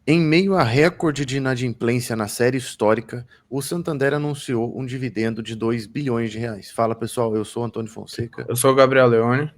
Em meio a recorde de inadimplência na série histórica, o Santander anunciou um dividendo de 2 bilhões de reais. Fala pessoal, eu sou Antônio Fonseca, Eu sou o Gabriel Leone.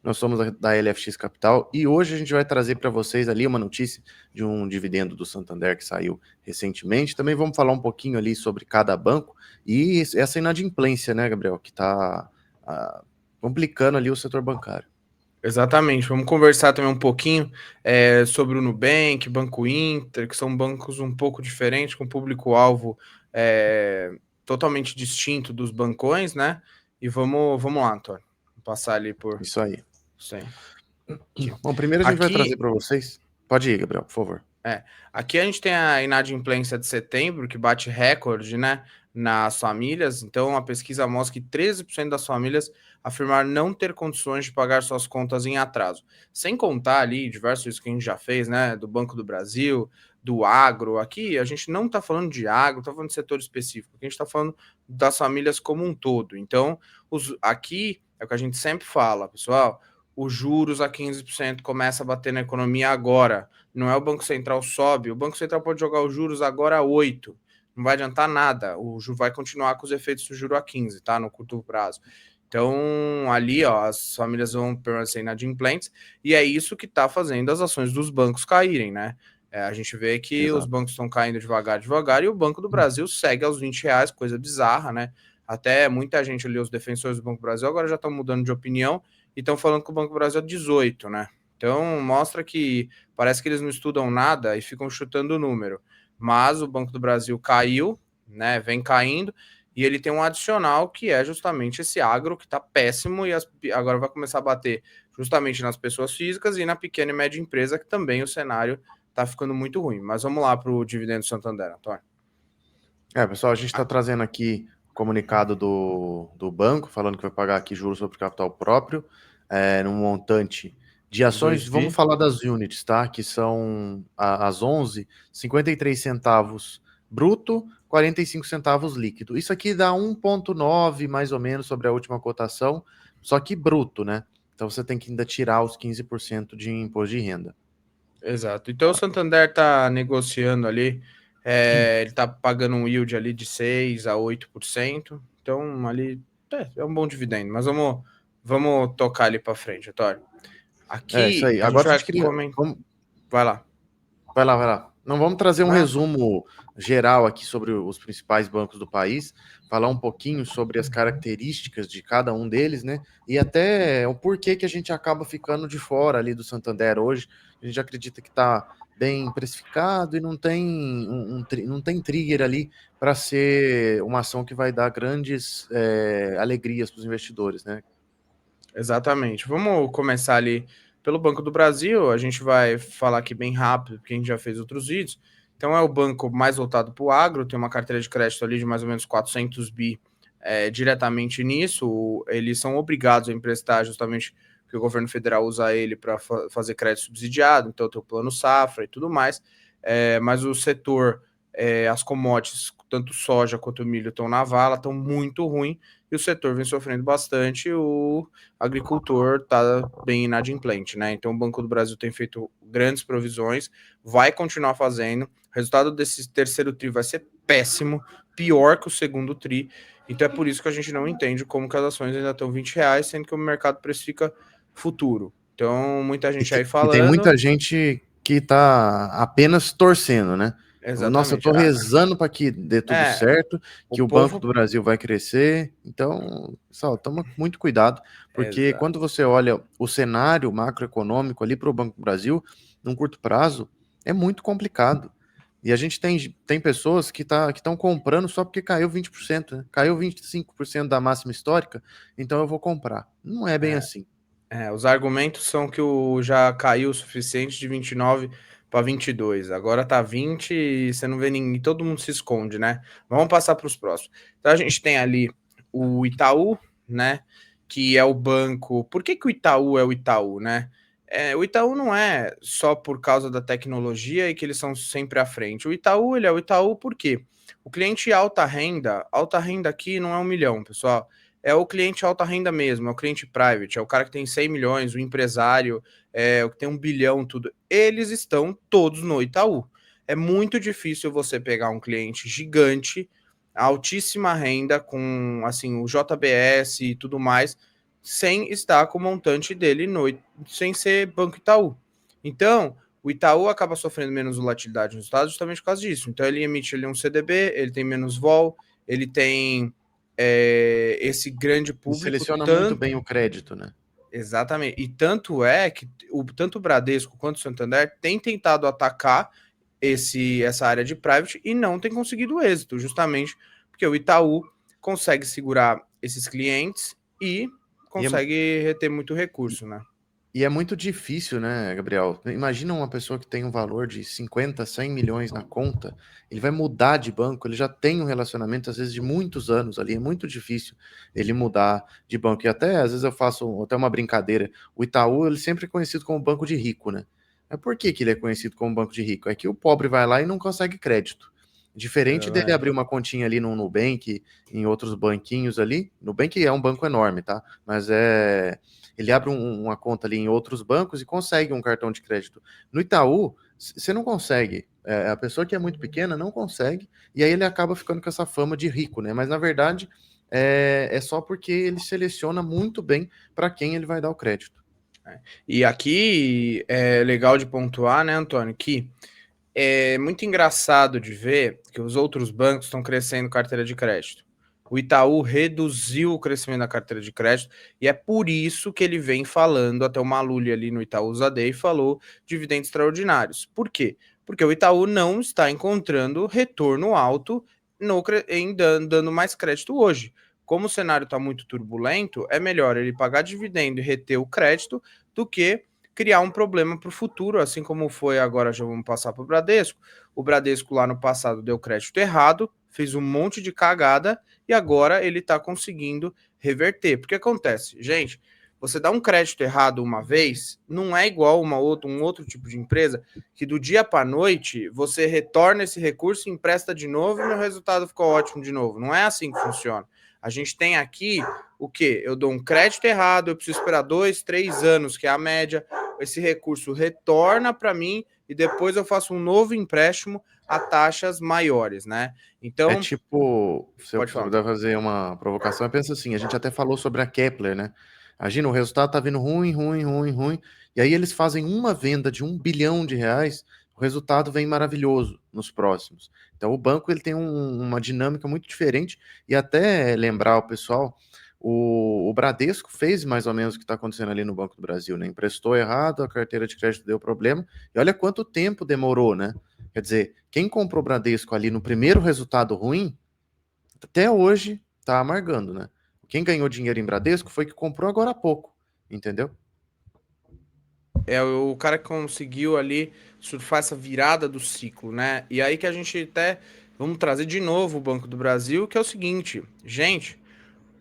nós somos da LFX Capital e hoje a gente vai trazer para vocês ali uma notícia de um dividendo do Santander que saiu recentemente. Também vamos falar um pouquinho ali sobre cada banco e essa inadimplência, né, Gabriel, que está complicando ali o setor bancário. Exatamente. Vamos conversar também um pouquinho sobre o Nubank, Banco Inter, que são bancos um pouco diferentes, com público-alvo totalmente distinto dos bancões, né? E vamos lá, Antônio. Vou passar ali por Isso aí. isso aí. Aqui. Bom, primeiro a gente vai trazer Aqui, para vocês. Pode ir, Gabriel, por favor. aqui a gente tem a inadimplência de setembro, que bate recorde, né, nas famílias. Então, a pesquisa mostra que 13% das famílias afirmaram não ter condições de pagar suas contas em atraso. Sem contar ali diversos que a gente já fez, né, do Banco do Brasil, do agro. Aqui a gente não está falando de agro, está falando de setor específico. Aqui a gente está falando das famílias como um todo. Então, aqui é o que a gente sempre fala, pessoal. Os juros a 15% começa a bater na economia agora. Não é o Banco Central sobe, o Banco Central pode jogar os juros agora a 8. Não vai adiantar nada. O juro vai continuar com os efeitos do juro a 15, tá? No curto prazo. Então, ali, ó, as famílias vão permanecer inadimplentes e é isso que está fazendo as ações dos bancos caírem, né? A gente vê que os Exato. bancos estão caindo devagar, devagar, e o Banco do Brasil segue aos R$ 20, coisa bizarra, né? Até muita gente ali, os defensores do Banco do Brasil, agora já estão mudando de opinião e estão falando que o Banco do Brasil é 18, né? Então, mostra que parece que eles não estudam nada e ficam chutando o número. Mas o Banco do Brasil caiu, né? Vem caindo, e ele tem um adicional que é justamente esse agro que está péssimo e agora vai começar a bater justamente nas pessoas físicas e na pequena e média empresa, que também o cenário está ficando muito ruim. Mas vamos lá para o dividendo Santander, Antônio. Pessoal, a gente está trazendo aqui o comunicado do banco, falando que vai pagar aqui juros sobre capital próprio, num montante de De 2 ações. Vamos bi. falar das units, tá? Que são as 11, 53 centavos bruto, 45 centavos líquido. Isso aqui dá 1,9 mais ou menos sobre a última cotação, só que bruto, né? Então você tem que ainda tirar os 15% de imposto de renda. Exato. Então o Santander está negociando ali, ele está pagando um yield ali de 6 a 8%. Então ali é um bom dividendo. Mas vamos tocar ali para frente, Vitório. É isso Aqui aí. a gente Agora a vai gente queria. comentar. Vai lá. Vai lá, vai lá. Não vamos trazer um Né? resumo geral aqui sobre os principais bancos do país, falar um pouquinho sobre as características de cada um deles, né? E até o porquê que a gente acaba ficando de fora ali do Santander hoje. A gente acredita que está bem precificado e não tem não tem trigger ali para ser uma ação que vai dar grandes alegrias para os investidores, né? Exatamente. Vamos começar ali pelo Banco do Brasil. A gente vai falar aqui bem rápido, porque a gente já fez outros vídeos. Então, é o banco mais voltado para o agro, tem uma carteira de crédito ali de mais ou menos 400 bi diretamente nisso. Eles são obrigados a emprestar justamente porque o governo federal usa ele para fazer crédito subsidiado, então tem o plano safra e tudo mais. Mas o setor, as commodities, tanto soja quanto milho, estão na vala, estão muito ruim, e o setor vem sofrendo bastante. O agricultor está bem inadimplente, né? Então o Banco do Brasil tem feito grandes provisões, vai continuar fazendo. O resultado desse terceiro tri vai ser péssimo, pior que o segundo tri. Então é por isso que a gente não entende como que as ações ainda estão R$ 20, sendo que o mercado precifica futuro. Então, muita gente aí E tem falando. muita gente que está apenas torcendo, né? Nossa, eu Exatamente. tô rezando para que dê tudo É, certo, o que o Banco povo. do Brasil vai crescer. Então, pessoal, toma muito cuidado, porque Exato. quando você olha o cenário macroeconômico ali para o Banco do Brasil, num curto prazo, é muito complicado. E a gente tem pessoas que estão comprando só porque caiu 20%, né? Caiu 25% da máxima histórica, então eu vou comprar. Não é bem É, assim. os argumentos são que o já caiu o suficiente de 29 para 22. Agora tá 20 e você não vê ninguém, todo mundo se esconde, né? Vamos passar para os próximos. Então a gente tem ali o Itaú, né? Que é o banco. Por que o Itaú é o Itaú, né? O Itaú não é só por causa da tecnologia e que eles são sempre à frente. O Itaú, ele é o Itaú porque o cliente alta renda aqui não é 1 milhão, pessoal. É o cliente alta renda mesmo, é o cliente private, é o cara que tem 100 milhões, o empresário, o que tem 1 bilhão, tudo. Eles estão todos no Itaú. é muito difícil você pegar um cliente gigante, altíssima renda, com assim o JBS e tudo mais, sem estar com o montante dele sem ser Banco Itaú. Então, o Itaú acaba sofrendo menos volatilidade nos Estados justamente por causa disso. Então, ele emite ali um CDB, ele tem menos vol, ele tem esse grande E público, seleciona muito tanto bem o crédito, né? exatamente. E tanto é que tanto o Bradesco quanto o Santander têm tentado atacar essa área de private e não tem conseguido êxito, justamente porque o Itaú consegue segurar esses clientes e E é, consegue reter muito recurso, né? e é muito difícil, né, Gabriel? Imagina uma pessoa que tem um valor de 50, 100 milhões na conta, ele vai mudar de banco, ele já tem um relacionamento, às vezes, de muitos anos ali, é muito difícil ele mudar de banco. E até, às vezes, eu faço até uma brincadeira, o Itaú, ele sempre é conhecido como banco de rico, né? Mas por que que ele é conhecido como banco de rico? É que o pobre vai lá e não consegue crédito. Diferente dele É, abrir uma continha ali no Nubank, em outros banquinhos ali, Nubank é um banco enorme, tá? Mas ele abre uma conta ali em outros bancos e consegue um cartão de crédito. No Itaú, você não consegue. A pessoa que é muito pequena não consegue, e aí ele acaba ficando com essa fama de rico, né? Mas na verdade é só porque ele seleciona muito bem para quem ele vai dar o crédito. E aqui é legal de pontuar, né, Antônio, que é muito engraçado de ver que os outros bancos estão crescendo carteira de crédito. O Itaú reduziu o crescimento da carteira de crédito e é por isso que ele vem falando, até o Maluli ali no Itaú Zadei falou dividendos extraordinários. Por quê? Porque o Itaú não está encontrando retorno alto dando mais crédito hoje. Como o cenário está muito turbulento, é melhor ele pagar dividendo e reter o crédito do que criar um problema para o futuro, assim como foi agora, já vamos passar para o Bradesco. O Bradesco lá no passado deu crédito errado, fez um monte de cagada e agora ele está conseguindo reverter. Porque acontece, gente, você dá um crédito errado uma vez, não é igual um outro tipo de empresa que do dia para a noite você retorna esse recurso, empresta de novo e o resultado ficou ótimo de novo. Não é assim que funciona. A gente tem aqui o que? Eu dou um crédito errado, eu preciso esperar 2, 3 anos, que é a média. Esse recurso retorna para mim e depois eu faço um novo empréstimo a taxas maiores, né? É Então, tipo, se eu pode falar. puder fazer uma provocação, eu penso assim, a gente até falou sobre a Kepler, né? Imagina, o resultado tá vindo ruim, ruim, ruim, ruim, e aí eles fazem uma venda de R$ 1 bilhão, o resultado vem maravilhoso nos próximos. Então o banco ele tem uma dinâmica muito diferente, e até lembrar o pessoal, o Bradesco fez mais ou menos o que está acontecendo ali no Banco do Brasil, né? Emprestou errado, a carteira de crédito deu problema, e olha quanto tempo demorou, né? Quer dizer, quem comprou Bradesco ali no primeiro resultado ruim, até hoje tá amargando, né? Quem ganhou dinheiro em Bradesco foi que comprou agora há pouco, entendeu? É o cara que conseguiu ali surfar essa virada do ciclo, né? E aí que a gente até vamos trazer de novo o Banco do Brasil, que é o seguinte, gente,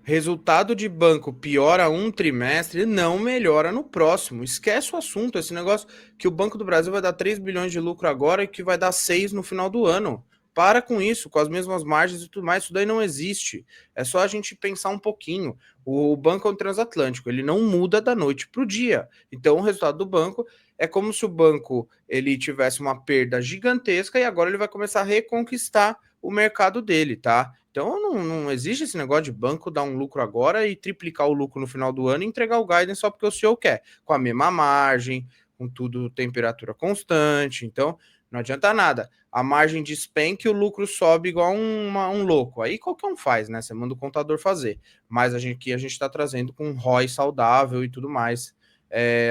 resultado de banco piora um trimestre, não melhora no próximo. Esquece o assunto, esse negócio que o Banco do Brasil vai dar 3 bilhões de lucro agora e que vai dar 6 no final do ano. Para com isso, com as mesmas margens e tudo mais, isso daí não existe. É só a gente pensar um pouquinho. O banco é um transatlântico, ele não muda da noite para o dia. Então, o resultado do banco é como se o banco ele tivesse uma perda gigantesca e agora ele vai começar a reconquistar o mercado dele, tá? Então não existe esse negócio de banco dar um lucro agora e triplicar o lucro no final do ano e entregar o guidance só porque o CEO quer, com a mesma margem, com tudo temperatura constante. Então não adianta nada. A margem despenca e o lucro sobe igual um louco. Aí qualquer um faz, né? Você manda o contador fazer. Mas a gente está trazendo com um ROI saudável e tudo mais.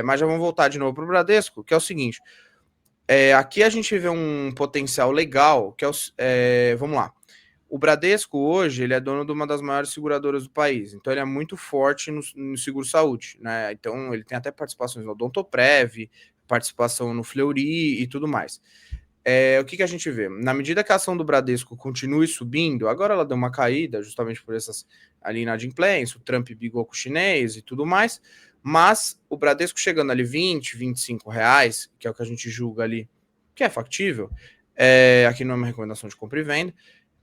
Mas já vamos voltar de novo para o Bradesco, que é o seguinte: aqui a gente vê um potencial legal, que vamos lá. O Bradesco hoje ele é dono de uma das maiores seguradoras do país, então ele é muito forte no seguro-saúde, né? Então ele tem até participações no Odontoprev, participação no Fleury e tudo mais. O que a gente vê? Na medida que a ação do Bradesco continue subindo, agora ela deu uma caída, justamente por essas ali inadimplência, o Trump brigou com o chinês e tudo mais, mas o Bradesco chegando ali 20, R$ 25, que é o que a gente julga ali, que é factível, aqui não é uma recomendação de compra e venda,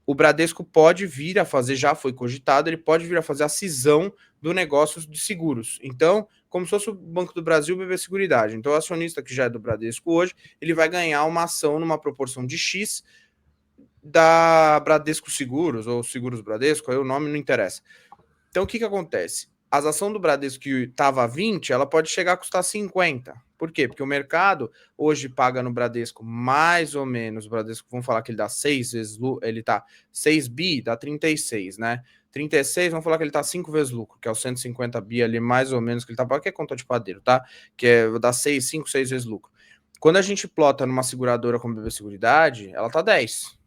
o Bradesco pode vir a fazer, já foi cogitado, ele pode vir a fazer a cisão do negócio de seguros. Então, como se fosse o Banco do Brasil, o BB Seguridade. Então, o acionista que já é do Bradesco hoje, ele vai ganhar uma ação numa proporção de X da Bradesco Seguros, ou Seguros Bradesco, aí o nome não interessa. Então, o que acontece? As ações do Bradesco que estava a 20, ela pode chegar a custar 50. Por quê? Porque o mercado hoje paga no Bradesco mais ou menos, o Bradesco, vamos falar que ele dá 6 vezes, ele tá 6 bi, dá 36, né? 36, vamos falar que ele tá 5 vezes lucro, que é os 150 bi ali, mais ou menos, que ele tá pagando, que é conta de padeiro, tá? Que é dar 6, 5, 6 vezes lucro. Quando a gente plota numa seguradora como BB Seguridade, ela tá 10.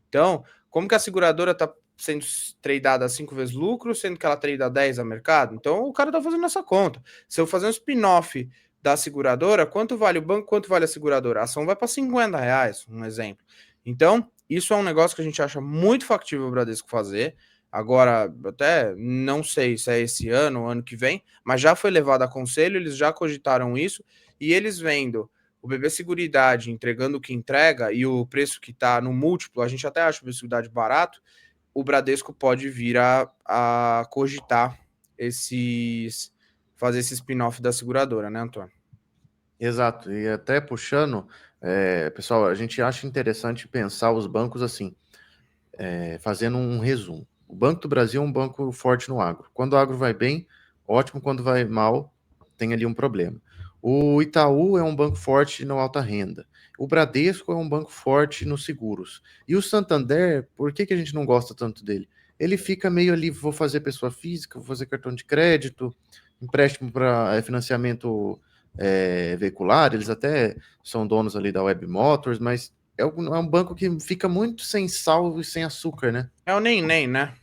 Então, como que a seguradora está sendo tradeada a 5 vezes lucro, sendo que ela trade a 10 a mercado? Então, o cara está fazendo essa conta. Se eu fazer um spin-off da seguradora, quanto vale o banco, quanto vale a seguradora? A ação vai para R$ 50, um exemplo. Então, isso é um negócio que a gente acha muito factível o Bradesco fazer. Agora, até não sei se é esse ano ou ano que vem, mas já foi levado a conselho, eles já cogitaram isso, e eles vendo o BB Seguridade entregando o que entrega e o preço que está no múltiplo, a gente até acha o BB Seguridade barato, o Bradesco pode vir a cogitar fazer esse spin-off da seguradora, né, Antônio? Exato, e até puxando, pessoal, a gente acha interessante pensar os bancos assim, fazendo um resumo. O Banco do Brasil é um banco forte no agro. Quando o agro vai bem, ótimo, quando vai mal, tem ali um problema. O Itaú é um banco forte na alta renda. O Bradesco é um banco forte nos seguros. E o Santander, por que que a gente não gosta tanto dele? Ele fica meio ali, vou fazer pessoa física, vou fazer cartão de crédito, empréstimo para financiamento veicular, eles até são donos ali da Web Motors, mas é um banco que fica muito sem sal e sem açúcar, né? É o nem, né?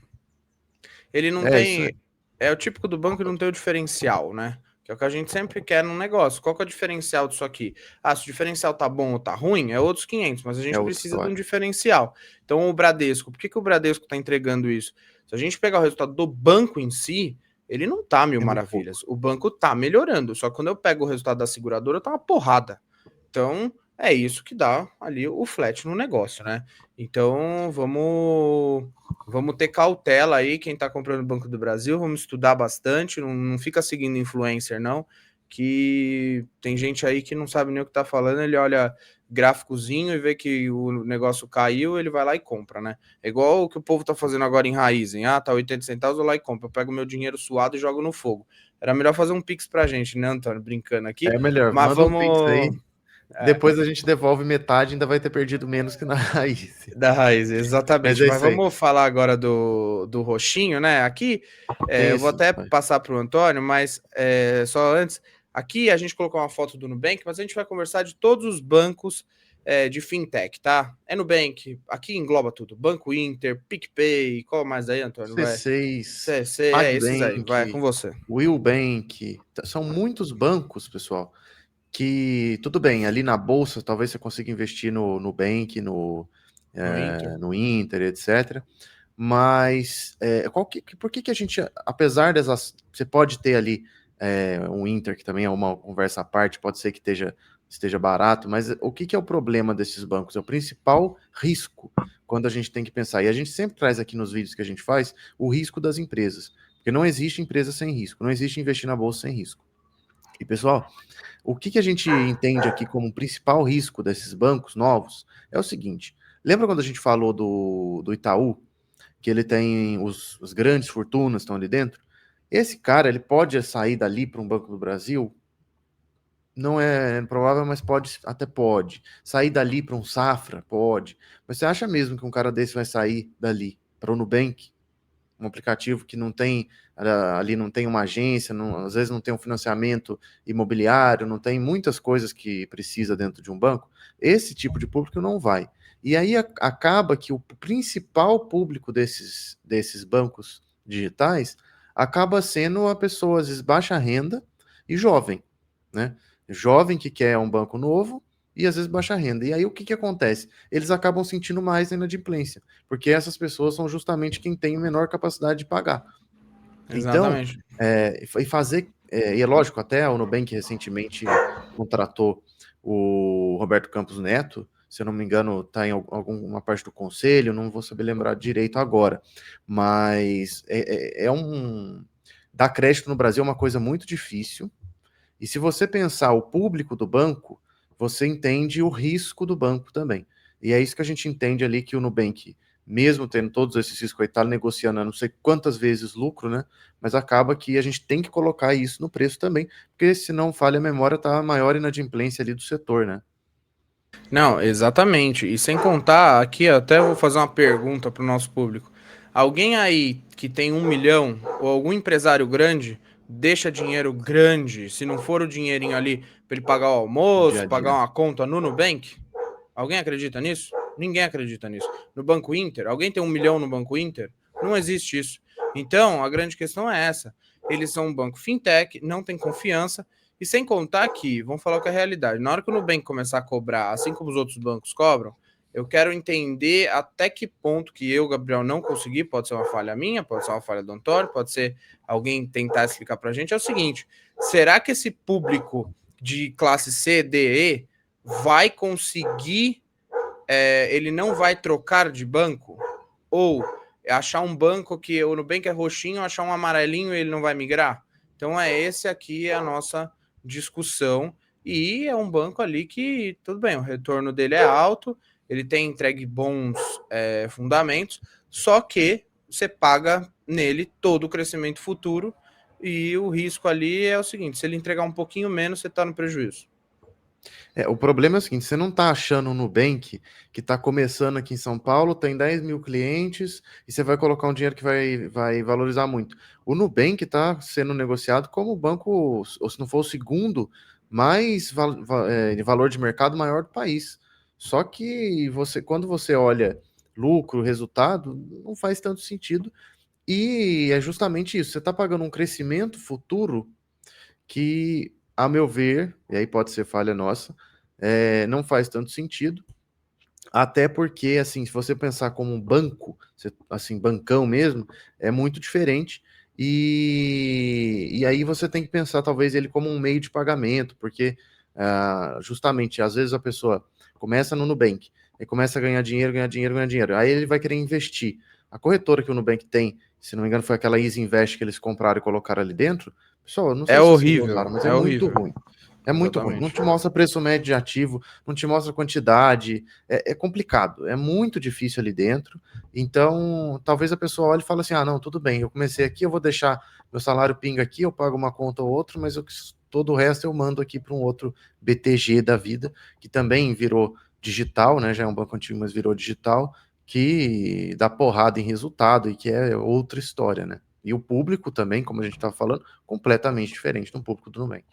Ele não É isso aí. tem. É o típico do banco que não tem o diferencial, né? Que é o que a gente sempre quer num negócio. Qual que é o diferencial disso aqui? Ah, se o diferencial tá bom ou tá ruim, é outros 500, mas a É gente outra precisa de um história. diferencial. Então, o Bradesco, por que o Bradesco tá entregando isso? Se a gente pegar o resultado do banco em si, ele não tá mil É muito maravilhas. pouco. O banco tá melhorando. Só que quando eu pego o resultado da seguradora, tá uma porrada. Então, é isso que dá ali o flat no negócio, né? Então, vamos ter cautela aí, quem está comprando o Banco do Brasil, vamos estudar bastante, não fica seguindo influencer, não, que tem gente aí que não sabe nem o que está falando, ele olha gráficozinho e vê que o negócio caiu, ele vai lá e compra, né? É igual o que o povo tá fazendo agora em Raizen, tá 80 centavos, eu vou lá e compro, eu pego meu dinheiro suado e jogo no fogo. Era melhor fazer um Pix pra gente, né, Antônio? Brincando aqui, É melhor, mas manda um Pix vamos... aí, depois a gente devolve metade, ainda vai ter perdido menos que na raiz. Da raiz, Mas exatamente. é Mas isso aí. vamos falar agora do roxinho, né? Aqui, Tem eu vou esse. até passar para o Antônio, mas só antes, aqui a gente colocou uma foto do Nubank, mas a gente vai conversar de todos os bancos de fintech, tá? É Nubank, aqui engloba tudo. Banco Inter, PicPay, qual mais aí, Antônio? Vai. C6, Esses aí, vai, com PagBank, você. Willbank, são muitos bancos, pessoal, que tudo bem, ali na bolsa talvez você consiga investir no Nubank, No Inter. no Inter, etc. Mas por que que a gente, apesar dessas, você pode ter ali um Inter, que também é uma conversa à parte, pode ser que esteja barato, mas o que que é o problema desses bancos? É o principal risco quando a gente tem que pensar. E a gente sempre traz aqui nos vídeos que a gente faz o risco das empresas. Porque não existe empresa sem risco, não existe investir na bolsa sem risco. E pessoal, o que que a gente entende aqui como principal risco desses bancos novos é o seguinte: lembra quando a gente falou do Itaú, que ele tem os grandes fortunas estão ali dentro? Esse cara, ele pode sair dali para um Banco do Brasil? Não é provável, mas até pode. Sair dali para um Safra? Pode. Mas você acha mesmo que um cara desse vai sair dali para o Nubank? Um aplicativo que não tem ali não tem uma agência, às vezes não tem um financiamento imobiliário, não tem muitas coisas que precisa dentro de um banco. Esse tipo de público não vai. E aí acaba que o principal público desses bancos digitais acaba sendo a pessoa, às vezes, baixa renda e jovem, né? Jovem que quer um banco novo e às vezes baixa renda. E aí o que que acontece? Eles acabam sentindo mais a inadimplência, porque essas pessoas são justamente quem tem menor capacidade de pagar. Então, Exatamente. e é lógico, até o Nubank recentemente contratou o Roberto Campos Neto, se eu não me engano, está em alguma parte do conselho, não vou saber lembrar direito agora, mas dar crédito no Brasil é uma coisa muito difícil. E se você pensar o público do banco, você entende o risco do banco também. E é isso que a gente entende ali que o Nubank, mesmo tendo todos esses riscos, ele está negociando a não sei quantas vezes lucro, né? Mas acaba que a gente tem que colocar isso no preço também, porque se não falha a memória, tá a maior inadimplência ali do setor, né? Não, exatamente. E sem contar, aqui até vou fazer uma pergunta para o nosso público. Alguém aí que tem 1 milhão ou algum empresário grande deixa dinheiro grande, se não for o dinheirinho ali para ele pagar o Dia almoço, a pagar dia. uma conta no Nubank? Alguém acredita nisso? Ninguém acredita nisso. No Banco Inter, alguém tem 1 milhão no Banco Inter? Não existe isso. Então, a grande questão é essa. Eles são um banco fintech, não tem confiança, e sem contar que, vamos falar o que é a realidade, na hora que o Nubank começar a cobrar, assim como os outros bancos cobram, eu quero entender até que ponto que eu, Gabriel, não consegui, pode ser uma falha minha, pode ser uma falha do Antônio, pode ser alguém tentar explicar pra gente, é o seguinte, será que esse público de classe C, D, E vai conseguir, ele não vai trocar de banco? Ou achar um banco que o Nubank é roxinho, achar um amarelinho e ele não vai migrar? Então é esse aqui a nossa discussão. E é um banco ali que, tudo bem, o retorno dele é alto, ele tem entregue bons fundamentos, só que você paga nele todo o crescimento futuro e o risco ali é o seguinte, se ele entregar um pouquinho menos, você está no prejuízo. O problema é o seguinte, você não está achando um Nubank que está começando aqui em São Paulo, tem 10 mil clientes e você vai colocar um dinheiro que vai valorizar muito. O Nubank está sendo negociado como o banco, ou se não for o segundo, mais de valor de mercado maior do país. Só que quando você olha lucro, resultado, não faz tanto sentido. E é justamente isso, você está pagando um crescimento futuro que, a meu ver, e aí pode ser falha nossa, não faz tanto sentido, até porque, assim, se você pensar como um banco, assim, bancão mesmo, é muito diferente, e aí você tem que pensar, talvez, ele como um meio de pagamento, porque, justamente, às vezes a pessoa começa no Nubank, e começa a ganhar dinheiro, ganhar dinheiro, ganhar dinheiro, aí ele vai querer investir. A corretora que o Nubank tem, se não me engano, foi aquela Easy Invest que eles compraram e colocaram ali dentro. Pessoal, não É sei se vocês já horrível, usaram, mas é é muito horrível. ruim. É muito ruim. Não Exatamente. te mostra preço médio de ativo, não te mostra quantidade. É complicado, é muito difícil ali dentro. Então, talvez a pessoa olhe e fale assim: ah, não, tudo bem, eu comecei aqui, eu vou deixar meu salário pinga aqui, eu pago uma conta ou outra, mas todo o resto eu mando aqui para um outro BTG da vida, que também virou digital, né? Já é um banco antigo, mas virou digital, que dá porrada em resultado e que é outra história, né? E o público também, como a gente estava falando, completamente diferente do público do Nubank.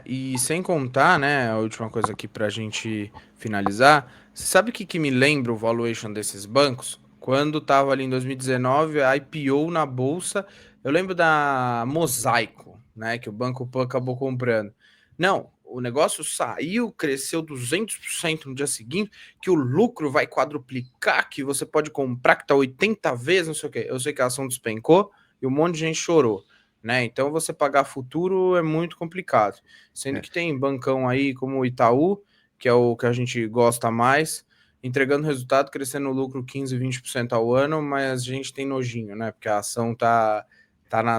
E sem contar, né, a última coisa aqui pra gente finalizar, você sabe o que, que me lembra o valuation desses bancos? Quando tava ali em 2019, a IPO na bolsa, eu lembro da Mosaico, né, que o Banco Pan acabou comprando. Não, o negócio saiu, cresceu 200% no dia seguinte, que o lucro vai quadruplicar, que você pode comprar, que tá 80 vezes, não sei o quê. Eu sei que a ação despencou e um monte de gente chorou, né? Então você pagar futuro é muito complicado. Sendo É. que tem bancão aí como o Itaú, que é o que a gente gosta mais, entregando resultado, crescendo o lucro 15, 20% ao ano, mas a gente tem nojinho, né? Porque a ação tá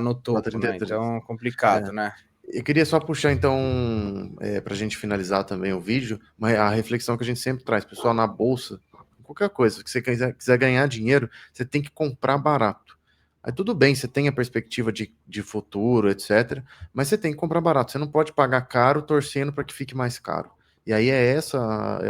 no Tá topo, né? 33. Então é complicado, né? Eu queria só puxar, então, para a gente finalizar também o vídeo, a reflexão que a gente sempre traz, pessoal, na bolsa, qualquer coisa que você quiser ganhar dinheiro, você tem que comprar barato. Aí tudo bem, você tem a perspectiva de futuro, etc., mas você tem que comprar barato. Você não pode pagar caro torcendo para que fique mais caro. E aí é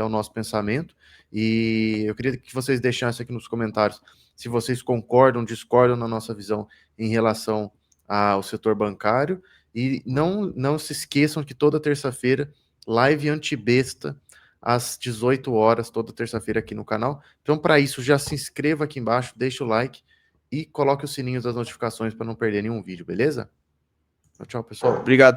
o nosso pensamento. E eu queria que vocês deixassem aqui nos comentários se vocês concordam, discordam na nossa visão em relação ao setor bancário. E não se esqueçam que toda terça-feira, live antibesta, às 18 horas, toda terça-feira aqui no canal. Então, para isso, já se inscreva aqui embaixo, deixa o like e coloque o sininho das notificações para não perder nenhum vídeo, beleza? Tchau, pessoal. Obrigado.